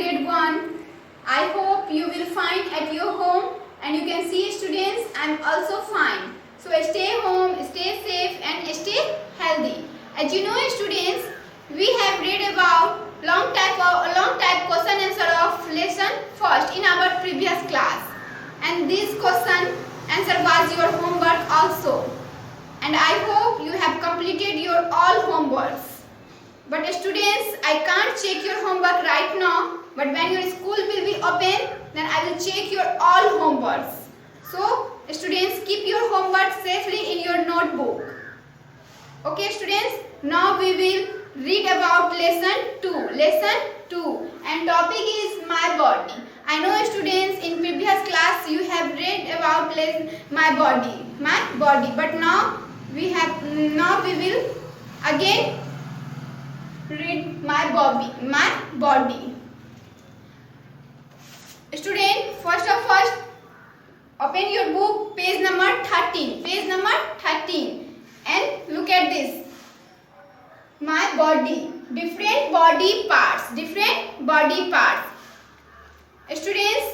grade 1. I hope you will find at your home, and you can see students, I am also fine. So stay home, stay safe and stay healthy. As you know students, we have read about long type question answer of lesson first in our previous class, and this question answer was your homework also, and I hope you have completed your all homeworks. But students, I can't check your homework right now, but when your school will be open, then I will check your all homeworks. So students, keep your homework safely in your notebook. Okay students, now we will read about lesson 2, and topic is my body. I know students, in previous class you have read about my body, but now we will again read my body. Student, first, open your book, page number 13, and look at this. My body, different body parts. Students,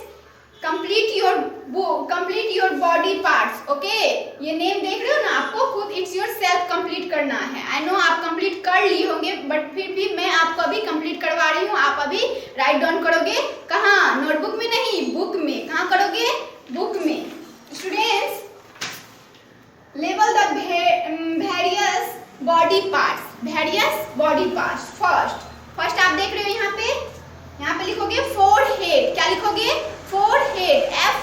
complete your book, complete your body parts. Okay, ये name देख रहे हो ना, आपको खुद it's your self complete करना है. I know आप कंप्लीट कर लिए होंगे, बट फिर भी मैं आपको अभी कंप्लीट करवा रही हूँ. आप अभी राइट डाउन करोगे कहाँ? नोटबुक में नहीं, बुक में. कहाँ करोगे? बुक में. Students, label the various body parts. First आप देख रहे हो यहाँ पे लिखोगे फोरहेड. क्या लिखोगे? Forehead,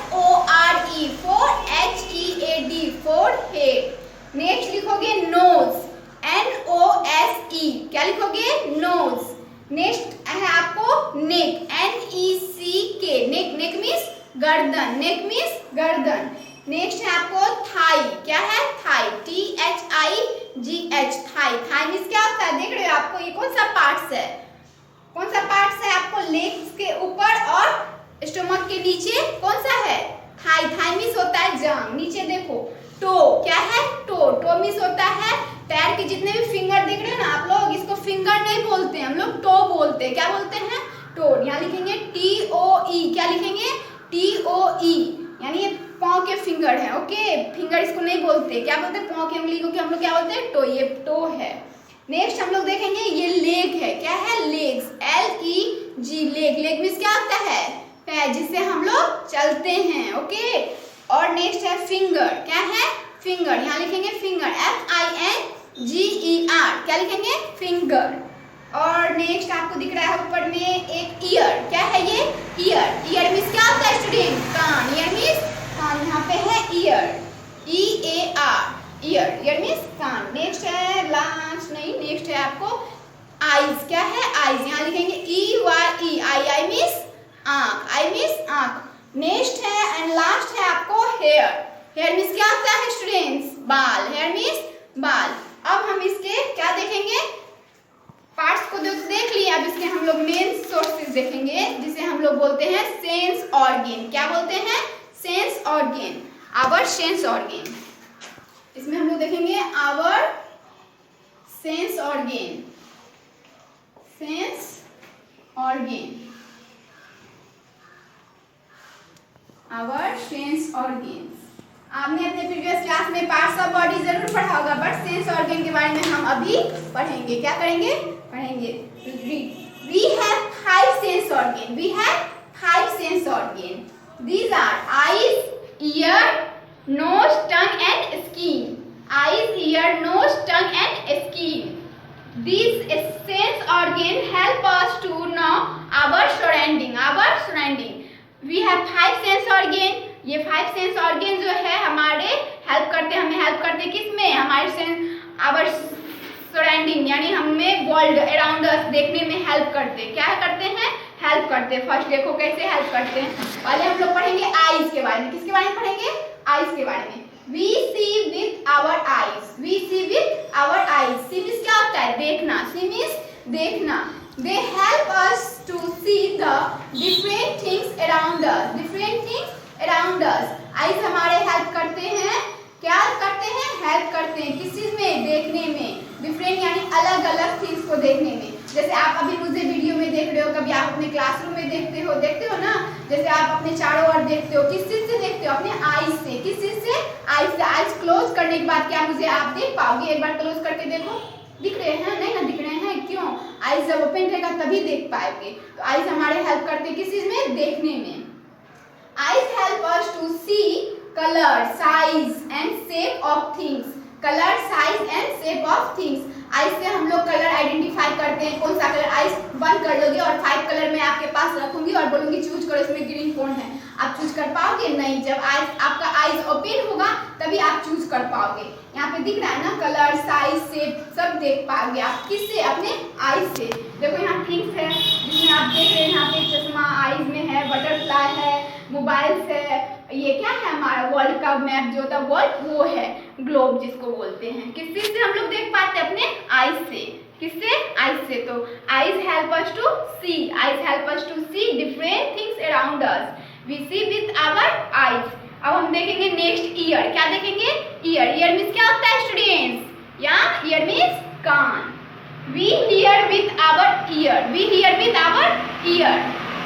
FORE, FORHEAD, forehead. Next लिखोगे नोज, NOSE. क्या लिखोगे? नोज. नेक्स्ट है आपको नेक, NECK. नेक मीन्स गर्दन. नेक्स्ट है आपको थाई. क्या है? थाई, THIGH, थाई मीन्स क्या होता है? देख रहे हो आपको ये कौन सा पार्ट्स है? आपको लेग्स के ऊपर और स्टमक के नीचे कौन सा है? थाई मीन्स होता है जांग. नीचे देखो टो. क्या है? टो मीन्स होता है पैर के जितने भी फिंगर देख रहे हैं ना आप लोग, इसको फिंगर नहीं बोलते हैं हम लोग, टो बोलते हैं. क्या बोलते हैं? टो. यहाँ लिखेंगे TOE. क्या लिखेंगे? TOE, यानी ये पाँव के फिंगर है. ओके, फिंगर इसको नहीं बोलते. क्या बोलते हैं? पाँव की उंगली को हम लोग क्या बोलते हैं? टो. ये टो है. नेक्स्ट हम लोग देखेंगे ये लेग है. क्या है? Legs, LEG. लेग मीन्स क्या होता है? पैर, जिससे हम लोग चलते हैं. ओके, और नेक्स्ट है फिंगर. क्या है? फिंगर. यहाँ लिखेंगे फिंगर, FINGER. क्या लिखेंगे? फिंगर. और नेक्स्ट आपको दिख रहा है ऊपर में एक ईयर. क्या है ये? ईयर मीन्स क्या होता है स्टूडेंट? कान. ईयर मीन्स कान. यहाँ पे है ईयर, EAR. ईयर मीन्स कान. नेक्स्ट है नेक्स्ट है आपको आईज. क्या है? आईज. यहाँ लिखेंगे EYE. आई मीन्स आंख. नेक्स्ट है एंड लास्ट है आपको हेयर मीन्स क्या होता है स्टूडेंट्स? बाल. हेयर मीन्स बाल. अब हम इसके क्या देखेंगे? पार्ट्स को देख लिए. अब इसके हम लोग मेन सोर्सेज देखेंगे, जिसे हम लोग बोलते हैं सेंस ऑर्गन. क्या बोलते हैं? Sense organ. Our sense organ. इसमें हम लोग देखेंगे our sense organ. Our sense organ. आपने अपने प्रीवियस क्लास में पार्ट्स ऑफ बॉडी जरूर पढ़ा होगा, बट सेंस ऑर्गन के बारे में हम अभी पढ़ेंगे. क्या करेंगे? पढ़ेंगे. We have 5 sense organ. These are eyes, ear, nose, tongue and skin. Eyes, ear, nose, tongue and skin. These sense organ help us to know our surrounding. We have 5 sense organ. ये 5 sense organ जो है हमें help करते किस में? हमारे our surrounding, यानी हमें वर्ल्ड अराउंड अस देखने में हेल्प करते. क्या करते हैं? हेल्प करते. फर्स्ट देखो कैसे हेल्प करते हैं. पहले हम लोग पढ़ेंगे आईज के बारे में. किसके बारे में पढ़ेंगे? आईज के बारे में. We see with our eyes. See means क्या होता है? देखना. They help us to see the different things around us. Eyes हमारे हेल्प करते हैं. क्या करते हैं? हेल्प करते हैं. किस चीज में? देखने में. डिफरेंट यानी अलग अलग थिंग्स को देखने में. जैसे आप अभी मुझे वीडियो में देख रहे हो, कभी आप अपने क्लासरूम में देखते हो ना, जैसे आप अपने चारों ओर देखते हो, किस चीज से देखते हो? अपने आईज से। किस चीज से? आईज से। आईज क्लोज करने के बाद क्या मुझे आप देख पाओगे? एक बार क्लोज करके देखो, दिख रहे हैं? नहीं ना दिख रहे हैं, क्यों? आईज जब ओपन रहेगा तभी देख पाओगे। तो आईज हमारे हेल्प करते हैं किस चीज में? देखने में। Eyes help us to see colour, size and shape of things. Colour, size and shape of things. Eyes से हम लोग कलर आइडेंटिफाई करते हैं, कौन सा कलर। आईज बंद कर लोगे और 5 कलर मैं आपके पास रखूंगी और बोलूंगी चूज करो, इसमें ग्रीन कौन है। आप चूज कर पाओगे? नहीं। जब आईज आपका आईज ओपन होगा तभी आप चूज कर पाओगे। यहाँ पे दिख रहा है ना, कलर, साइज, शेप सब देख पाओगे आप। किससे? अपने आईज से। देखो यहाँ थिंग्स है जिसमें आप देख रहे हैं, यहाँ पे चश्मा आईज में है, बटरफ्लाई है, मोबाइल है, ये क्या है हमारा वर्ल्ड का मैप जो होता है वर्ल्ड, वो है ग्लोब जिसको बोलते हैं। किस चीज से हम लोग देख पाते हैं? अपने आईज से। किससे? आईज से। तो eyes help us to see. Eyes help us to see different things around us. We see with our eyes. अब हम देखेंगे नेक्स्ट ईयर। क्या देखेंगे? ईयर। ईयर मीन्स क्या होता है स्टूडेंट्स? या ईयर मीन्स कान। We hear with our ear. We hear with our ear.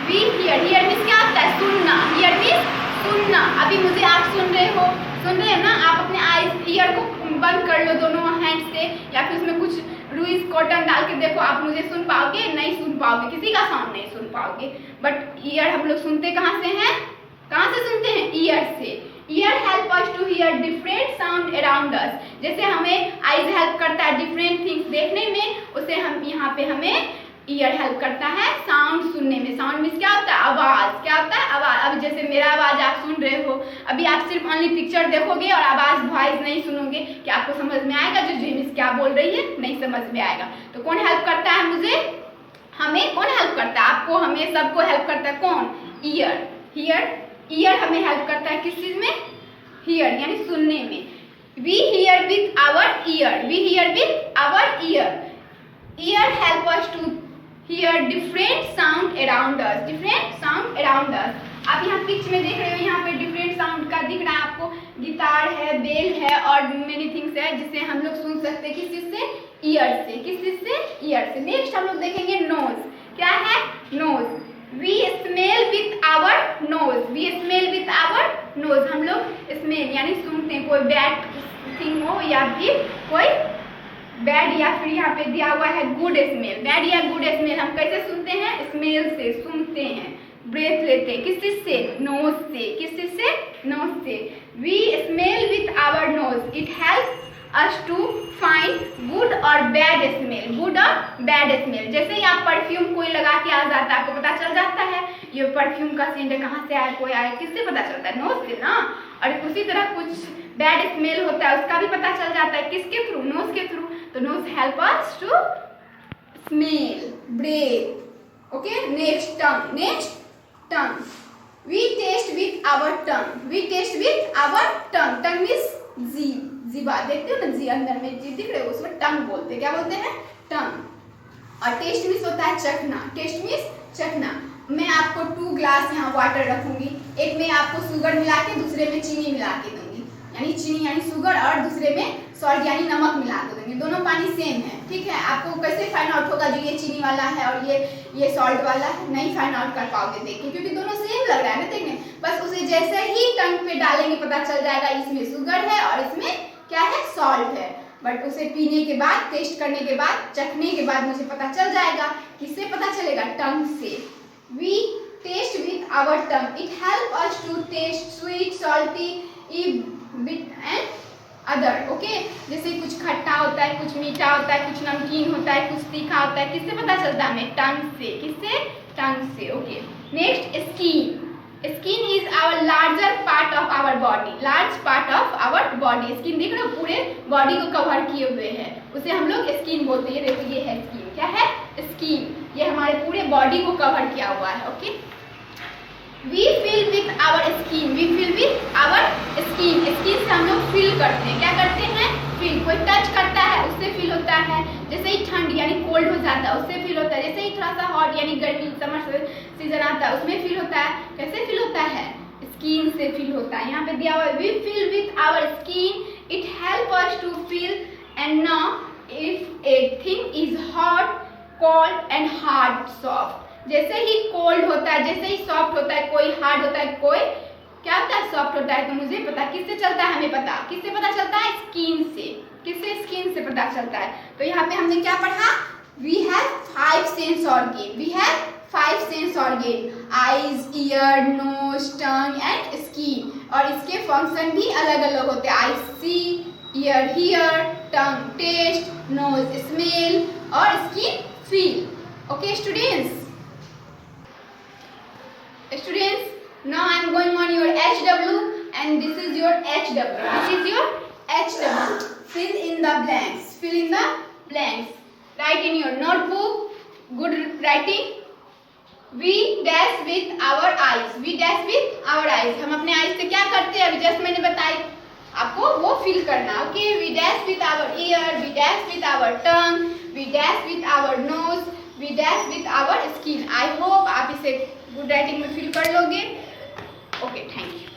We hear. Hear means क्या होता है? सुनना। हियर मीन्स सुनना। अभी मुझे आप सुन रहे हैं ना? आप अपने आईज ईयर को बंद कर लो दोनों हैंड से, या फिर उसमें कुछ रुई कॉटन डाल के देखो, आप मुझे सुन पाओगे? नहीं सुन पाओगे, किसी का साउंड नहीं सुन पाओगे। बट ईयर हम लोग सुनते कहाँ से हैं? कहाँ से सुनते हैं? ईयर से। Ear help us to hear different sound around us. जैसे हमें आईज हेल्प करता है डिफरेंट थिंग्स देखने में, उसे हम यहाँ पे हमें ईयर हेल्प करता है साउंड सुनने में। साउंड मीन्स क्या होता है? आवाज। क्या होता है? आवाज। अभी जैसे मेरा आवाज आप सुन रहे हो, अभी आप सिर्फ ओनली पिक्चर देखोगे और आवाज वॉइस नहीं सुनोगे, क्या आपको समझ में आएगा जो जिमिस क्या बोल रही है? नहीं समझ में आएगा। तो कौन हेल्प करता है मुझे? हमें कौन हेल्प करता है? आपको, हमें, सबको हेल्प करता है कौन? ईयर। हियर। ईयर हमें हेल्प करता है किस चीज में? हियर यानी सुनने में। We hear with our ear. We hear with our ear. Ear help us to hear different sound around us. Different sound around us. आप यहाँ पिक्च में देख रहे हो, यहाँ पे डिफरेंट साउंड का दिख रहा है आपको। गिटार है, बेल है और मेनी थिंग्स है जिससे हम लोग सुन सकते हैं। किस चीज से? ईयर से। किस चीज से? ईयर से। नेक्स्ट हम लोग देखेंगे नोज। क्या है? Nose. We smell with our nose. We smell with our nose. हम लोग स्मेल यानी सूंघते हैं, कोई बैड थिंग हो या फिर कोई बैड, या फिर यहाँ पे दिया हुआ है गुड स्मेल। बैड या गुड स्मेल हम कैसे सुनते हैं? स्मेल से, सूंघते हैं, ब्रेथ लेते हैं। किस चीज से? नोज से। किस चीज से? नोज से। We smell with our nose. It help us to find good और बैड स्मेल। गुड और बैड स्मेल। जैसे ही आप परफ्यूम कोई लगा के आ जाता है, आपको पता चल जाता है ये परफ्यूम का सेंट कहाँ से आया, कोई आया, किससे पता चलता है? नोज से ना। और उसी तरह कुछ बैड स्मेल होता है, उसका भी पता चल जाता है किसके थ्रू? नोज के थ्रू। तो nose help us to smell, breath. Okay. Next tongue. Next tongue. We taste with our tongue. We taste with our tongue. Tongue means जीभ। जीभा देखते हो ना, जी अंदर में जीभ दिख रहे हो, उसमें टंग बोलते हैं। क्या बोलते हैं? टंग। और टेस्ट मीन्स होता है चखना। टेस्ट मीन्स चखना। मैं आपको 2 ग्लास यहाँ वाटर रखूंगी, एक में आपको शुगर मिला के, दूसरे में चीनी मिला के दूंगी, यानी चीनी यानी शुगर, और दूसरे में सॉल्ट यानी नमक मिला के दूंगी। दोनों पानी सेम है, ठीक है। आपको कैसे फाइंड आउट होगा जो ये चीनी वाला है और ये सॉल्ट वाला है? नहीं फाइंड आउट कर पाओगे देख के, क्योंकि दोनों सेम लग रहा है ना देखने। बस उसे जैसे ही टंग पे डालेंगे पता चल जाएगा इसमें शुगर है और इसमें क्या है? सॉल्ट है। बट उसे पीने के बाद, टेस्ट करने के बाद, चखने के बाद मुझे पता चल जाएगा। किससे पता चलेगा? टंग से। We taste with our tongue. It help us to taste sweet, salty, and other. Okay. जैसे कुछ खट्टा होता है, कुछ मीठा होता है, कुछ नमकीन होता है, कुछ तीखा होता है। किससे पता चलता है हमें? टंग से। किससे? टंग से। Okay. Next skin. Skin is our larger part of our body. Large part of our body. Skin देख रहे हो, पूरे बॉडी को कवर किए हुए है, उसे हम लोग स्किन बोलते हैं। देखो ये है स्किन। क्या है? स्किन। ये हमारे पूरे बॉडी को कवर किया हुआ है। Okay. We feel with our skin. We feel with our skin. Skin से हम लोग फील करते हैं। क्या करते हैं? फील। कोई टच करता है उससे फील होता है। जैसे ही ठंड यानी कोल्ड हो जाता है उससे फील होता है। जैसे ही थोड़ा सा हॉट यानी गर्मी, समर सीजन आता है उसमें फील होता है। कैसे फील होता है? स्किन से फील होता है। यहाँ पे दिया हुआ है we feel with our skin. It help us to feel and know if a thing is hot, cold and hard, soft. जैसे ही कोल्ड होता है, जैसे ही सॉफ्ट होता है, कोई हार्ड होता है, कोई क्या होता है, सॉफ्ट होता है। तो मुझे पता किससे चलता है, हमें पता किससे पता चलता है, स्किन से। किससे, स्किन से पता चलता है। तो यहाँ पे हमने क्या पढ़ा, we have 5 sense organ, we have 5 sense organ, eyes, ear, nose, tongue and skin. और इसके फंक्शन भी अलग अलग होते हैं, I see, ear hear, tongue taste, nose smell और skin feel. Okay students, now I am going on your HW and this is your HW. This is your HW. Fill in the blanks. Fill in the blanks. Write in your notebook. Good writing. We dash with our eyes. We dash with our eyes. हम अपने eyes से क्या करते हैं, अभी just मैंने बताई आपको, वो fill करना. Okay. We dash with our ear. We dash with our tongue. We dash with our nose. We dash with our skin. I hope आप इसे गुड राइटिंग में फिल कर लोगे. Okay, thank you.